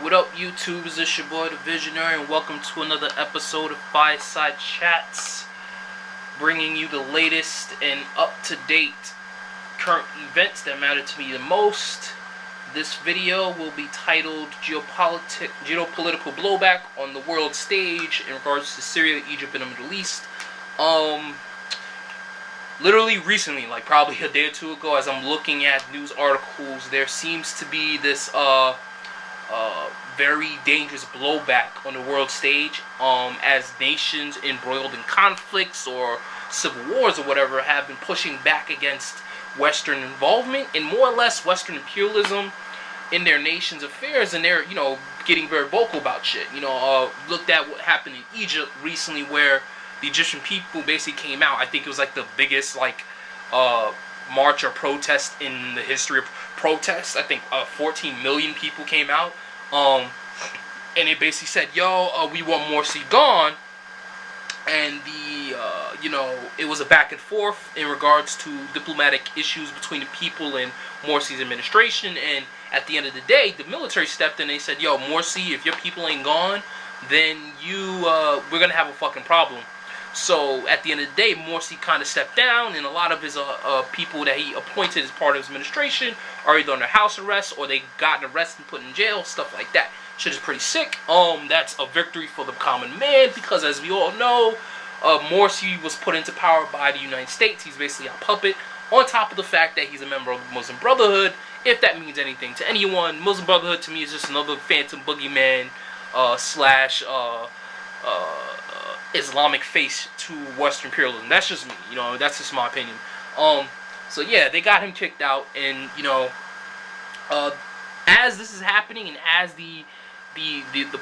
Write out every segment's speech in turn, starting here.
What up, YouTube? It's your boy, the Visionary, and welcome to another episode of Firesidechats, bringing you the latest and up-to-date current events that matter to me the most. This video will be titled Geopolitical Blowback on the World Stage in regards to Syria, Egypt, and the Middle East. Literally recently, like probably a day or two ago, as I'm looking at news articles, there seems to be this very dangerous blowback on the world stage, as nations embroiled in conflicts or civil wars or whatever have been pushing back against Western involvement and more or less Western imperialism in their nation's affairs, and they're, getting very vocal about shit. Looked at what happened in Egypt recently, where the Egyptian people basically came out. I think it was like the biggest march or protest in the history of protests. I think 14 million people came out, and it basically said, we want Morsi gone. And it was a back and forth in regards to diplomatic issues between the people and Morsi's administration. And at the end of the day, the military stepped in and they said, Morsi, if your people ain't gone, then we're gonna have a fucking problem. So at the end of the day, Morsi kind of stepped down, and a lot of his people that he appointed as part of his administration are either under house arrest or they got arrested and put in jail, stuff like that. Shit is pretty sick. That's a victory for the common man, because as we all know, Morsi was put into power by the United States. He's basically a puppet, on top of the fact that he's a member of the Muslim Brotherhood. If that means anything to anyone, Muslim Brotherhood to me is just another phantom boogeyman slash Islamic face to Western imperialism. That's just me, that's just my opinion. So yeah, they got him kicked out, and as this is happening, and as the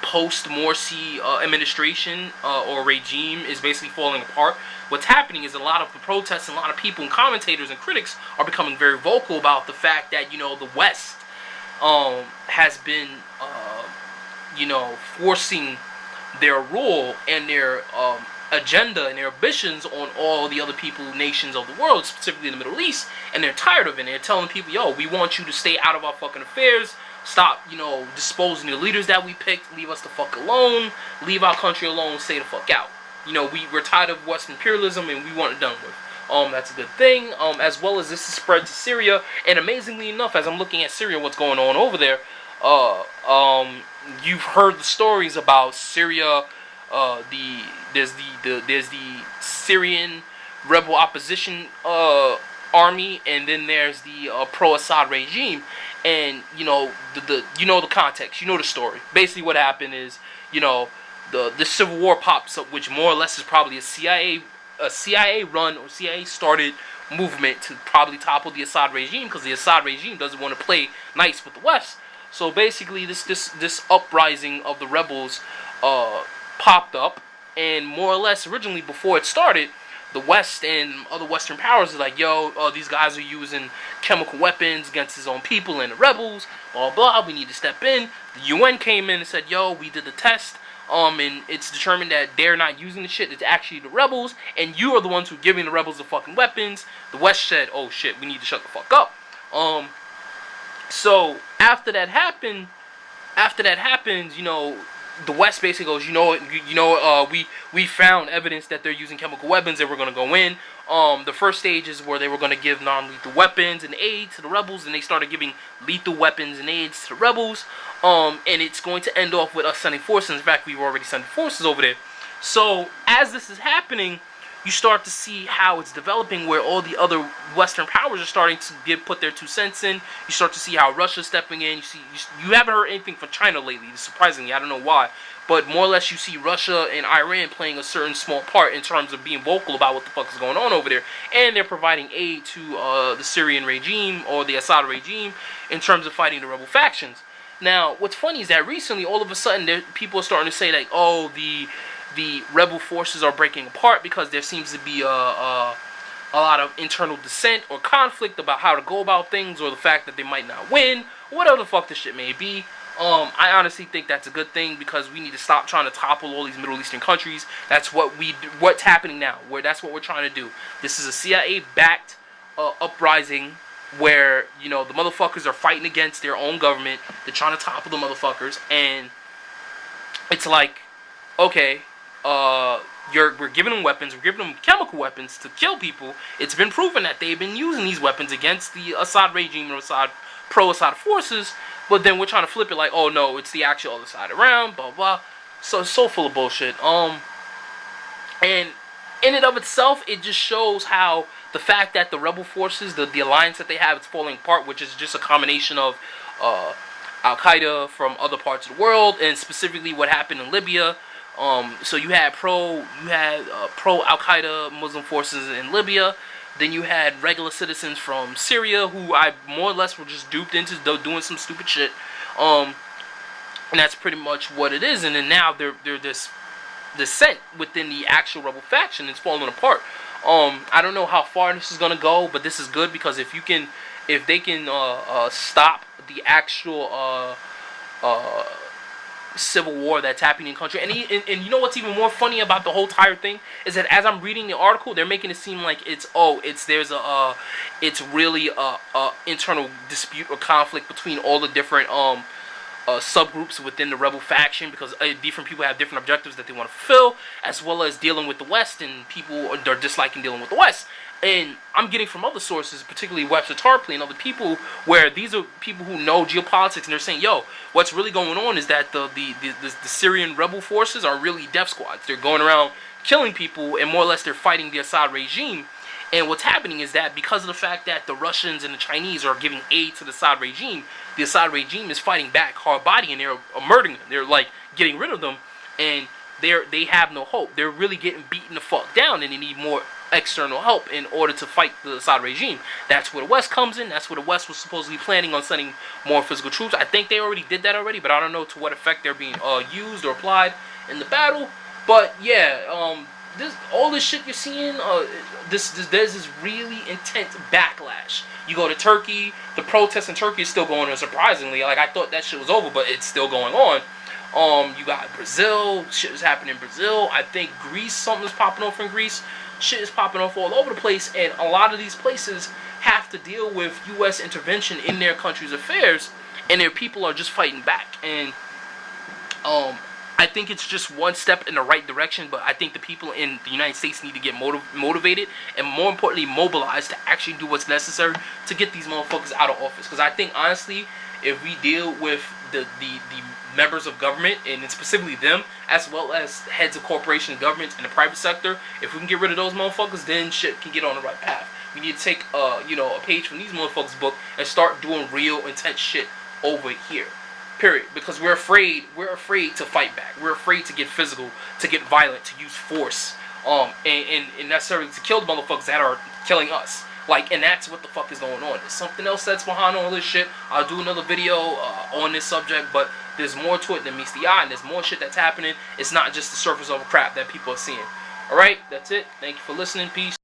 post-Morsi administration or regime is basically falling apart, what's happening is a lot of the protests and a lot of people and commentators and critics are becoming very vocal about the fact that the West has been forcing their rule and their agenda and their ambitions on all the other nations of the world, specifically in the Middle East, and they're tired of it. And they're telling people, we want you to stay out of our fucking affairs. Stop, disposing the leaders that we picked. Leave us the fuck alone. Leave our country alone. Stay the fuck out. We're tired of Western imperialism, and we want it done with. That's a good thing. As well as this is spread to Syria, and amazingly enough, as I'm looking at Syria, what's going on over there, you've heard the stories about Syria. There's the Syrian rebel opposition army, and then there's the pro-Assad regime. And the context, the story. Basically, what happened is, the civil war pops up, which more or less is probably a CIA run or CIA started movement to probably topple the Assad regime, because the Assad regime doesn't want to play nice with the West. So basically, this uprising of the rebels popped up, and more or less originally before it started, the West and other Western powers are like, these guys are using chemical weapons against his own people and the rebels, blah blah, we need to step in. The UN came in and said, we did the test, and it's determined that they're not using the shit, it's actually the rebels, and you are the ones who are giving the rebels the fucking weapons. The West said, oh shit, we need to shut the fuck up. So after that happens, the West basically goes, we found evidence that they're using chemical weapons, and we're going to go in. The first stage is where they were going to give non-lethal weapons and aid to the rebels, and they started giving lethal weapons and aids to the rebels. And it's going to end off with us sending forces. In fact, we've already sent forces over there. So as this is happening, you start to see how it's developing, where all the other Western powers are starting to put their 2 cents in. You start to see how Russia's stepping in. You haven't heard anything from China lately, surprisingly. I don't know why. But more or less you see Russia and Iran playing a certain small part in terms of being vocal about what the fuck is going on over there. And they're providing aid to the Syrian regime or the Assad regime in terms of fighting the rebel factions. Now, what's funny is that recently, all of a sudden, people are starting to say, like, the rebel forces are breaking apart because there seems to be a lot of internal dissent or conflict about how to go about things, or the fact that they might not win, whatever the fuck this shit may be. I honestly think that's a good thing, because we need to stop trying to topple all these Middle Eastern countries. That's what's happening now. That's what we're trying to do. This is a CIA-backed uprising where, you know, the motherfuckers are fighting against their own government. They're trying to topple the motherfuckers, and it's like, okay, we're giving them weapons, we're giving them chemical weapons to kill people. It's been proven that they've been using these weapons against the Assad regime or pro-Assad forces, but then we're trying to flip it like, oh no, it's the actual other side around, blah blah. So it's so full of bullshit. And in and of itself, it just shows how the fact that the rebel forces, the alliance that they have, is falling apart, which is just a combination of Al-Qaeda from other parts of the world, and specifically what happened in Libya. So you had pro Al-Qaeda Muslim forces in Libya. Then you had regular citizens from Syria who I more or less were just duped into doing some stupid shit. And that's pretty much what it is. And then now they're this dissent within the actual rebel faction is falling apart. I don't know how far this is gonna go, but this is good because if they can stop the actual civil war that's happening in the country, and you know what's even more funny about the whole entire thing is that as I'm reading the article, they're making it seem like it's really a internal dispute or conflict between all the different subgroups within the rebel faction, because different people have different objectives that they want to fulfill, as well as dealing with the West, and people are disliking dealing with the West. And I'm getting from other sources, particularly Webster Tarpley and other people, where these are people who know geopolitics, and they're saying, yo, what's really going on is that the Syrian rebel forces are really death squads. They're going around killing people, and more or less they're fighting the Assad regime. And what's happening is that because of the fact that the Russians and the Chinese are giving aid to the Assad regime is fighting back hard body, and they're murdering them. They're like getting rid of them, and they have no hope. They're really getting beaten the fuck down, and they need more external help in order to fight the Assad regime. That's where the West comes in. That's where the West was supposedly planning on sending more physical troops. I think they already did that already, but I don't know to what effect they're being used or applied in the battle. But yeah, all this shit you're seeing, there's this really intense backlash. You go to Turkey, the protests in Turkey is still going on, surprisingly. Like, I thought that shit was over, but it's still going on. You got Brazil, shit is happening in Brazil. I think Greece, something's popping off in Greece. Shit is popping off all over the place, and a lot of these places have to deal with U.S. intervention in their country's affairs, and their people are just fighting back. And I think it's just one step in the right direction, but I think the people in the United States need to get motivated, and more importantly, mobilized to actually do what's necessary to get these motherfuckers out of office. Because I think, honestly, if we deal with the members of government, and specifically them, as well as heads of corporation and governments in the private sector, if we can get rid of those motherfuckers, then shit can get on the right path. We need to take a page from these motherfuckers' book and start doing real intense shit over here. Period. Because we're afraid to fight back. We're afraid to get physical, to get violent, to use force, and necessarily to kill the motherfuckers that are killing us. Like, and that's what the fuck is going on. There's something else that's behind all this shit. I'll do another video on this subject, but there's more to it than meets the eye, and there's more shit that's happening. It's not just the surface level crap that people are seeing. Alright, that's it. Thank you for listening. Peace.